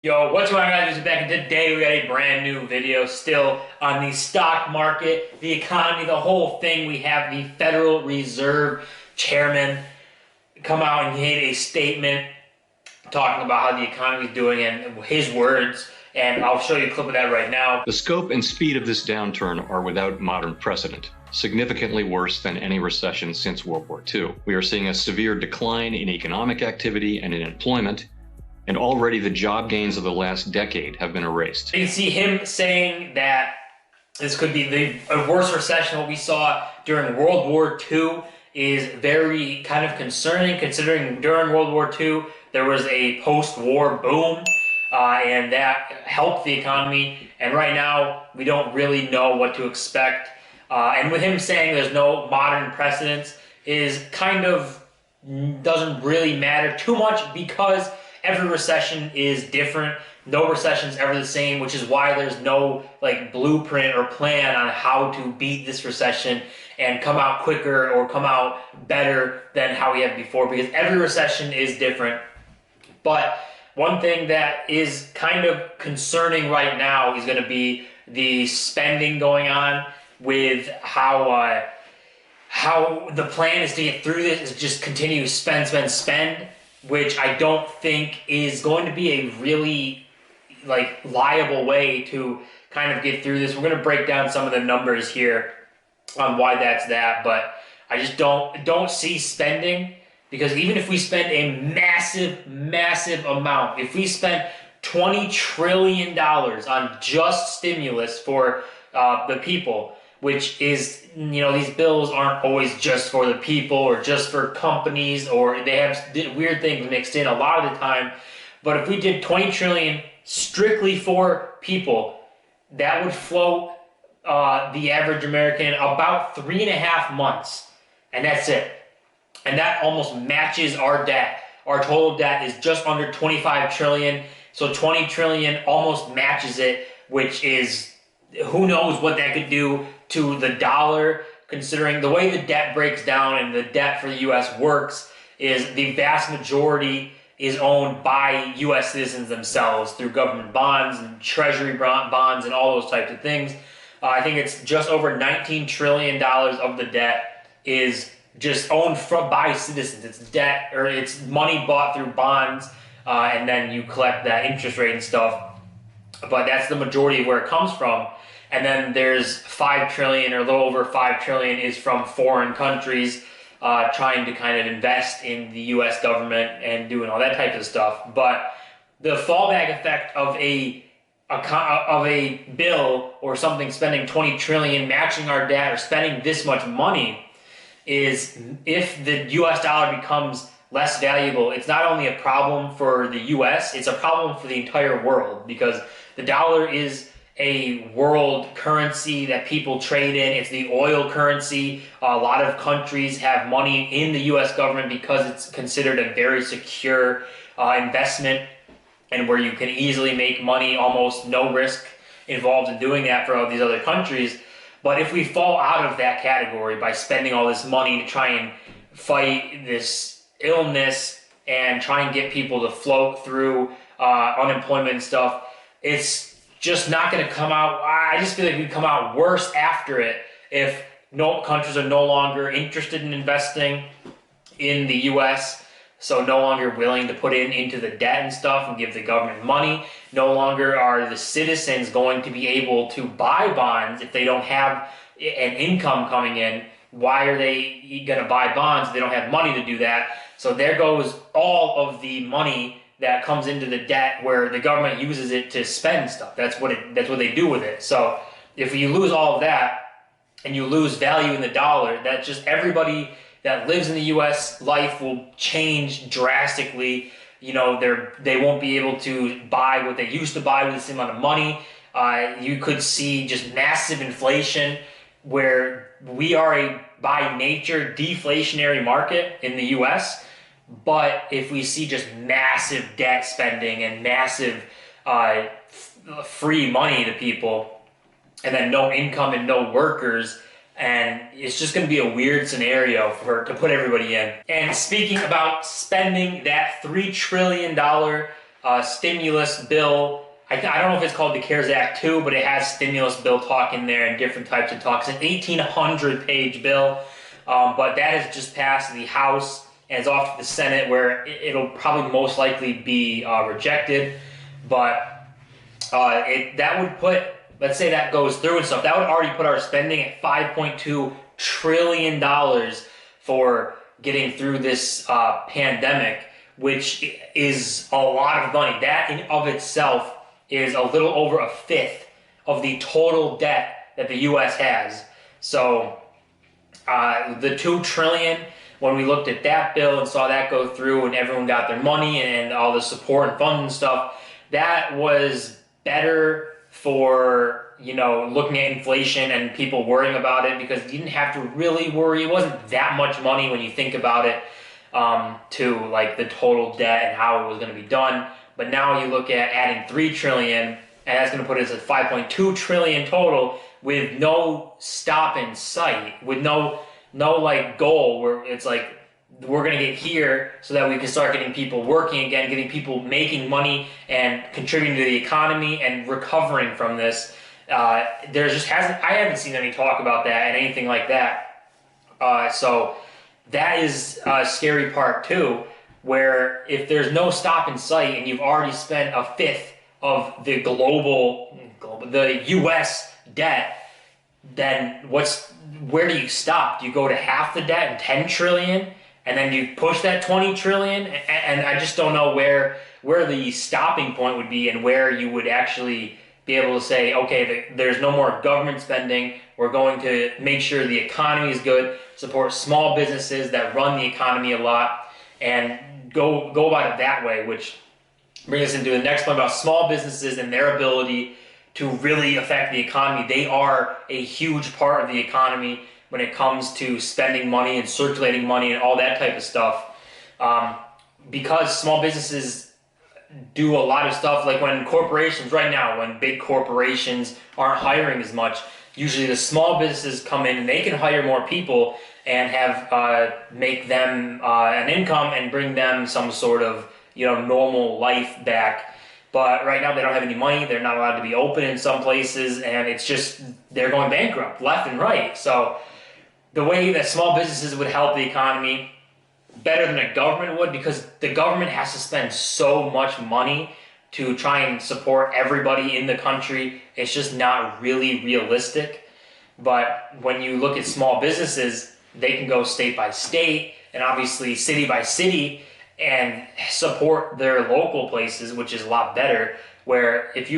Yo, what's going on, guys? It's back, and today we got a brand new video still on the stock market, the economy, the whole thing. We have the Federal Reserve Chairman come out and he made a statement talking about how the economy is doing and his words, and I'll show you a clip of that right now. The scope and speed of this downturn are without modern precedent, significantly worse than any recession since World War II. We are seeing a severe decline in economic activity and in employment, and already the job gains of the last decade have been erased. You can see him saying that this could be a worse recession. What we saw during World War II is very kind of concerning, considering during World War II there was a post-war boom, and that helped the economy. And right now we don't really know what to expect. And with him saying there's no modern precedents is kind of doesn't really matter too much, because every recession is different. No recession is ever the same, which is why there's no like blueprint or plan on how to beat this recession and come out quicker or come out better than how we have before, because every recession is different. But one thing that is kind of concerning right now is going to be the spending going on, with how the plan is to get through this is just continue to spend, which I don't think is going to be a really liable way to kind of get through this. We're going to break down some of the numbers here on why that's that, but I just don't see spending, because even if we spend a massive amount, if we spend $20 trillion on just stimulus for the people, which is, these bills aren't always just for the people or just for companies, or they have weird things mixed in a lot of the time. But if we did 20 trillion strictly for people, that would float the average American about 3.5 months, and that's it. And that almost matches our debt. Our total debt is just under 25 trillion, so 20 trillion almost matches it, which is, who knows what that could do to the dollar, considering the way the debt breaks down and the debt for the U.S. works is the vast majority is owned by U.S. citizens themselves through government bonds and treasury bonds and all those types of things. I think it's just over $19 trillion of the debt is just owned by citizens. It's debt, or it's money bought through bonds, and then you collect that interest rate and stuff. But that's the majority of where it comes from. And then there's 5 trillion, or a little over 5 trillion, is from foreign countries trying to kind of invest in the U.S. government and doing all that type of stuff. But the fallback effect of a bill or something spending 20 trillion, matching our debt, or spending this much money, is if the U.S. dollar becomes less valuable, it's not only a problem for the U.S., it's a problem for the entire world, because the dollar is a world currency that people trade in. It's the oil currency. A lot of countries have money in the U.S. government because it's considered a very secure investment, and where you can easily make money, almost no risk involved in doing that for all these other countries. But if we fall out of that category by spending all this money to try and fight this illness and try and get people to float through unemployment and stuff, it's just not going to come out. I just feel like we'd come out worse after it if countries are no longer interested in investing in the U.S., so no longer willing to put into the debt and stuff and give the government money. No longer are the citizens going to be able to buy bonds if they don't have an income coming in. Why are they going to buy bonds if they don't have money to do that? So there goes all of the money that comes into the debt, where the government uses it to spend stuff. That's what they do with it. So if you lose all of that and you lose value in the dollar, that just everybody that lives in the U.S. life will change drastically. They won't be able to buy what they used to buy with the same amount of money. You could see just massive inflation, where we are by nature deflationary market in the U.S., but if we see just massive debt spending and massive free money to people, and then no income and no workers, and it's just going to be a weird scenario to put everybody in. And speaking about spending that $3 trillion stimulus bill. I don't know if it's called the CARES Act 2, but it has stimulus bill talk in there and different types of talks. It's an 1,800-page bill, but that has just passed the House and it's off to the Senate, where it'll probably most likely be rejected. But that would put, let's say that goes through and stuff, that would already put our spending at $5.2 trillion for getting through this pandemic, which is a lot of money. That in of itself is a little over a fifth of the total debt that the U.S. has. So the $2 trillion, when we looked at that bill and saw that go through and everyone got their money and all the support and funds and stuff, that was better for, looking at inflation and people worrying about it, because you didn't have to really worry. It wasn't that much money when you think about it, to like the total debt and how it was going to be done. But now you look at adding $3 trillion, and that's going to put us at $5.2 trillion total, with no stop in sight, with no like goal where it's like we're going to get here so that we can start getting people working again, getting people making money and contributing to the economy and recovering from this. I haven't seen any talk about that and anything like that. So that is a scary part too, where if there's no stop in sight and you've already spent a fifth of the the U.S. debt, then where do you stop? Do you go to half the debt and 10 trillion, and then you push that 20 trillion? And I just don't know where the stopping point would be, and where you would actually be able to say, okay, there's no more government spending. We're going to make sure the economy is good, support small businesses that run the economy a lot, and go about it that way, which brings us into the next point about small businesses and their ability to really affect the economy. They are a huge part of the economy when it comes to spending money and circulating money and all that type of stuff. Because small businesses do a lot of stuff, like when corporations, right now, when big corporations aren't hiring as much, usually the small businesses come in and they can hire more people and have make them an income and bring them some sort of normal life back. But right now they don't have any money. They're not allowed to be open in some places, and it's just they're going bankrupt left and right. So the way that small businesses would help the economy better than a government would, because the government has to spend so much money to try and support everybody in the country. It's just not really realistic. But when you look at small businesses, they can go state by state and obviously city by city and support their local places, which is a lot better. Where if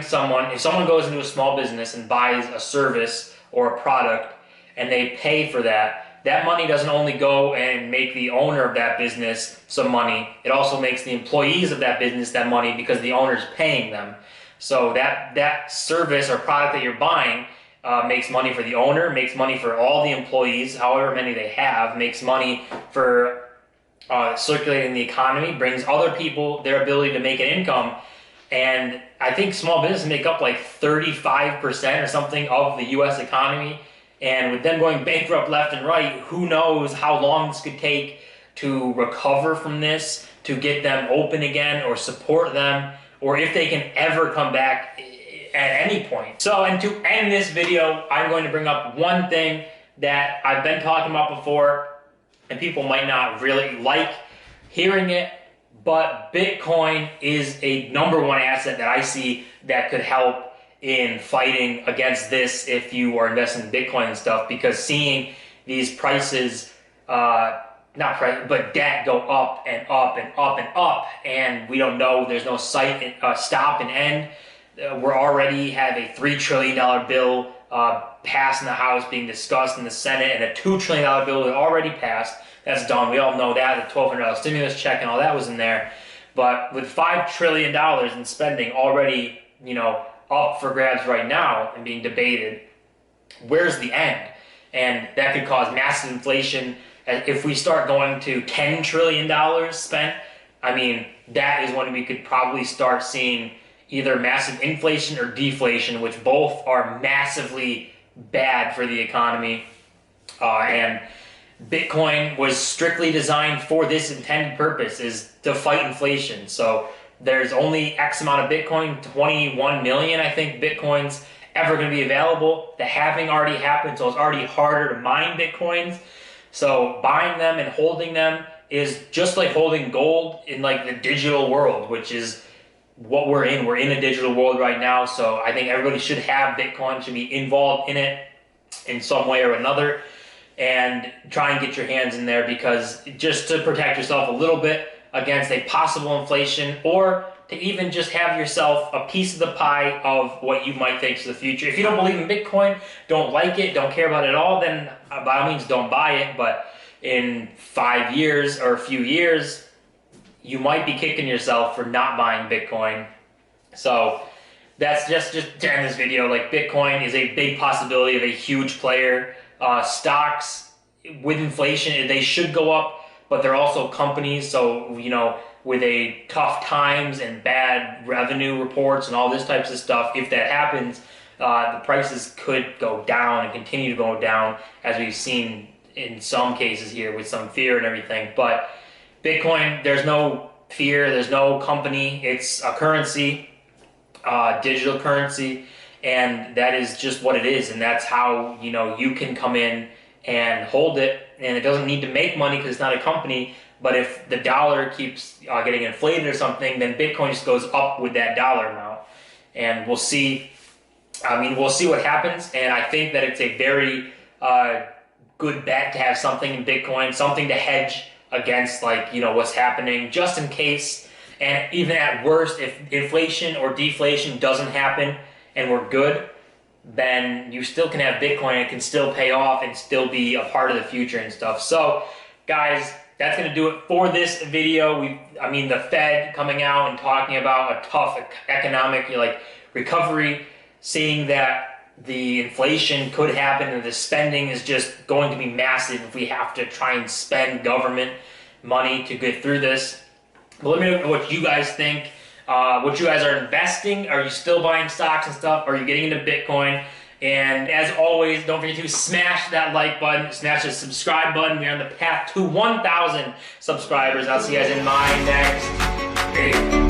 someone goes into a small business and buys a service or a product and they pay for that, that money doesn't only go and make the owner of that business some money, it also makes the employees of that business that money, because the owner's paying them. So that service or product that you're buying makes money for the owner, makes money for all the employees, however many they have, makes money for circulating the economy, brings other people their ability to make an income. And I think small businesses make up like 35% or something of the U.S. economy. And with them going bankrupt left and right, who knows how long this could take to recover from this, to get them open again or support them, or if they can ever come back at any point. So, and to end this video, I'm going to bring up one thing that I've been talking about before, and people might not really like hearing it, but Bitcoin is a #1 asset that I see that could help in fighting against this if you are investing in Bitcoin and stuff, because seeing these prices, but debt go up and up and up and up, and we don't know, there's no stop and end. We already have a $3 trillion bill passed in the House, being discussed in the Senate, and a $2 trillion bill that already passed. That's done. We all know that. The $1,200 stimulus check and all that was in there. But with $5 trillion in spending already, up for grabs right now and being debated, where's the end? And that could cause massive inflation. If we start going to $10 trillion spent, I mean, that is when we could probably start seeing either massive inflation or deflation, which both are massively bad for the economy. And Bitcoin was strictly designed for this intended purpose, is to fight inflation. So there's only X amount of Bitcoin, 21 million, I think, Bitcoins ever going to be available. The halving already happened, so it's already harder to mine Bitcoins. So buying them and holding them is just like holding gold in like the digital world, which is what we're in. We're in a digital world right now, so I think everybody should have Bitcoin, should be involved in it in some way or another, and try and get your hands in there, because just to protect yourself a little bit against a possible inflation, or to even just have yourself a piece of the pie of what you might think for the future. If you don't believe in Bitcoin, don't like it, don't care about it at all, then by all means don't buy it. But in 5 years or a few years, you might be kicking yourself for not buying Bitcoin. So that's just to end this video. Like, Bitcoin is a big possibility of a huge player. Stocks with inflation, they should go up, but they're also companies. So, you know, with a tough times and bad revenue reports and all this types of stuff, if that happens, the prices could go down and continue to go down, as we've seen in some cases here with some fear and everything. But Bitcoin, there's no fear, there's no company, it's a currency, digital currency, and that is just what it is. And that's how, you know, you can come in and hold it, and it doesn't need to make money because it's not a company. But if the dollar keeps getting inflated or something, then Bitcoin just goes up with that dollar amount. And we'll see. I mean, we'll see what happens. And I think that it's a very good bet to have something in Bitcoin, something to hedge against, like, you know, what's happening, just in case. And even at worst, if inflation or deflation doesn't happen and we're good, then you still can have Bitcoin. It can still pay off and still be a part of the future and stuff. So, guys, that's going to do it for this video. I mean, the Fed coming out and talking about a tough economic, like, recovery, seeing that the inflation could happen and the spending is just going to be massive if we have to try and spend government money to get through this. But let me know what you guys think. What you guys are investing. Are you still buying stocks and stuff? Are you getting into Bitcoin? And as always, don't forget to smash that like button, smash the subscribe button. We're on the path to 1,000 subscribers. I'll see you guys in my next video.